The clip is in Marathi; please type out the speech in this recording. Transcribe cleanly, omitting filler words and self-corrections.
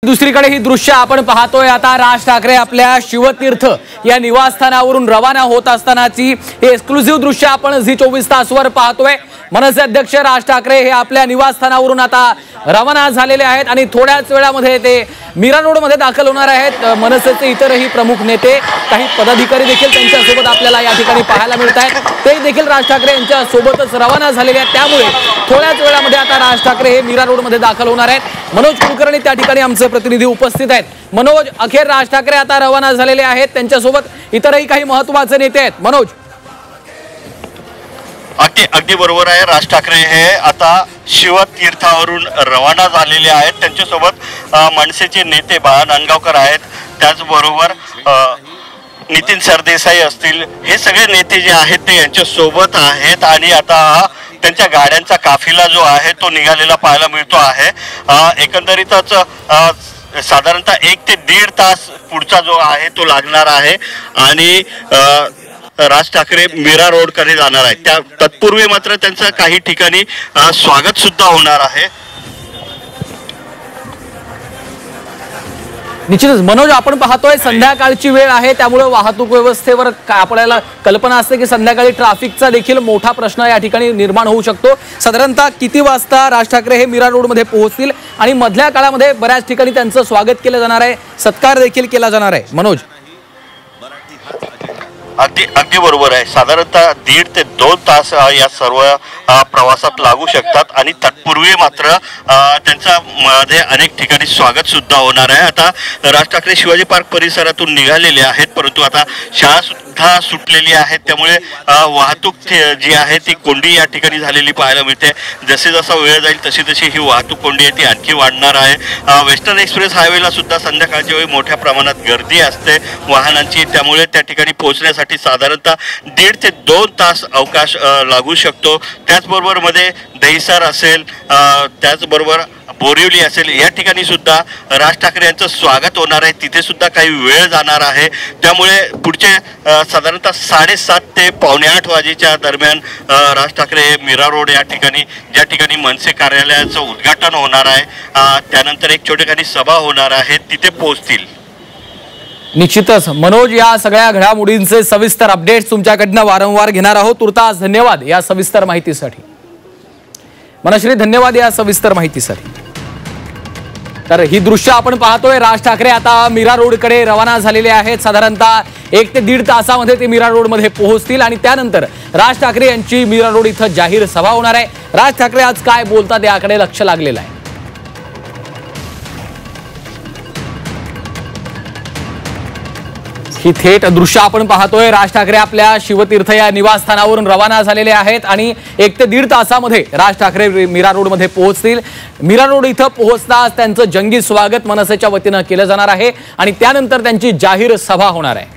दुसरीकडे ही दृश्य आपण पाहतोय आता राज ठाकरे आपल्या शिवतीर्थ या निवासस्थानावरून रवाना होत असतानाची हे एक्सक्लुसिव्ह दृश्य आपण झी24 तासवर पाहतोय। मनसे अध्यक्ष राज ठाकरे हे आपल्या निवासस्थानावरून आता रवाना झालेले आहेत आणि थोड्याच वेळामध्ये ते मीरा रोड मध्ये दाखल होणार आहेत। मनसेचे इतरही प्रमुख नेते काही पदाधिकारी देखील त्यांच्या सोबत आपल्याला या ठिकाणी पाहायला मिळत आहेत। ते देखील राज ठाकरे यांच्या सोबतच रवाना झालेले आहेत। त्यामुळे थोड्याच वेळामध्ये आता राज ठाकरे हे मीरा रोड मध्ये दाखल होणार आहेत। मनोज कुलकर्णी त्या ठिकाणी आमचे प्रतिनिधी उपस्थित आहेत। मनोज, अखेर राज ठाकरे आता रवाना झालेले आहेत, त्यांच्या सोबत इतरही काही महत्त्वाचे नेते आहेत। मनोज, अगदी बरोबर आहे। राज ठाकरे हे आता शिवतीर्थावरून रवाना झालेले आहेत। त्यांच्यासोबत मनसेचे नेते बाळा नांदगावकर आहेत, त्याचबरोबर नितीन सरदेसाई असतील, हे सगळे नेते जे आहेत ते यांच्या सोबत आहेत आणि आता त्यांच्या गाड्यांचा काफिला जो आहे तो निघालेला पाहायला मिळतो आहे। एकंदरीतच साधारणतः 1 ते 1.5 तास पुढचा जो आहे तो लागणार आहे आणि राज ठाकरे मीरा रोड कडे जाणार आहेत। त्या तत्पूर्वी मात्र त्यांचं काही ठिकाणी स्वागत सुद्धा होणार आहे। निश्चितच मनोज, आपण पाहतोय संध्याकाळची वेळ आहे, त्यामुळे वाहतूक व्यवस्थेवर आपल्याला कल्पना असते की संध्याकाळी ट्रॅफिकचा देखील मोठा प्रश्न या ठिकाणी निर्माण होऊ शकतो। साधारणतः किती वाजता राज ठाकरे हे मीरा रोड मध्ये पोहोचतील आणि मधल्या काळामध्ये बऱ्याच ठिकाणी त्यांचं स्वागत केलं जाणार आहे, सत्कार देखील केला जाणार आहे? मनोज, अगदी बरोबर आहे। साधारणतः 1.5 ते 2 तास या सर्व प्रवासात लागू शकतात आणि तत्पूर्वी मात्र त्यांचा मध्ये अनेक ठिकाणी स्वागत सुद्धा होणार आहे। आता राज ठाकरे शिवाजी पार्क परिसरातून निघालेले आहेत, परंतु आता शाळा सुद्धा सुटलेली आहे, त्यामुळे वाहतूक जी आहे ती कोंडी या ठिकाणी झालेली पाहायला मिळते। जसे जसा वेळ जाईल तशी तशी ही वाहतूक कोंडी आहे ती आणखी वाढणार आहे। वेस्टर्न एक्सप्रेस हायवेला सुद्धा संध्याकाळच्या वेळी मोठ्या प्रमाणात गर्दी असते वाहनांची, त्यामुळे त्या ठिकाणी पोहोचण्यासाठी साधारणतः 1.5 ते 2 तास अवकाश लागू शकतो। त्याचबरोबर मध्ये दहिसर असेल, त्याचबरोबर बोरिवली असेल, या ठिकाणी सुद्धा राज ठाकरे यांचं स्वागत होणार आहे, तिथे सुद्धा काही वेळ जाणार आहे। त्यामुळे पुढचे साधारणतः 7:30 ते 7:45 वाजेच्या दरम्यान राज ठाकरे मीरा रोड या ठिकाणी, ज्या ठिकाणी मनसे कार्यालयाचं उद्घाटन होणार आहे, त्यानंतर एक छोटेखानी सभा होणार आहे, तिथे पोहोचतील। निश्चितच मनोज, या सगळ्या घडामोडींचे सविस्तर अपडेट्स तुमच्याकडनं वारंवार घेणार आहोत। तुर्तास धन्यवाद या सविस्तर माहितीसाठी। मनश्री, धन्यवाद या सविस्तर माहितीसाठी। तर ही दृश्य आपण पाहतोय, राज ठाकरे आता मीरा रोडकडे रवाना झालेले आहेत। साधारणतः 1 ते 1.5 तासामध्ये ते मीरा रोड मध्ये पोहोचतील आणि त्यानंतर राज ठाकरे यांची मीरा रोड इथं जाहीर सभा होणार आहे। राज ठाकरे आज काय बोलतात याकडे लक्ष लागलेलं आहे। ही थेट दृश्य आपण पाहतोय, राज ठाकरे आपल्या शिवतीर्थ या निवासस्थानावरून रवाना झालेले आहेत आणि 1 ते 1.5 तासामध्ये राज ठाकरे मीरा रोड मध्ये पोहोचतील। मीरा रोड इथं पोहोचताच त्यांचं जंगी स्वागत मनसेच्या वतीनं केलं जाणार आहे आणि त्यानंतर त्यांची जाहीर सभा होणार आहे।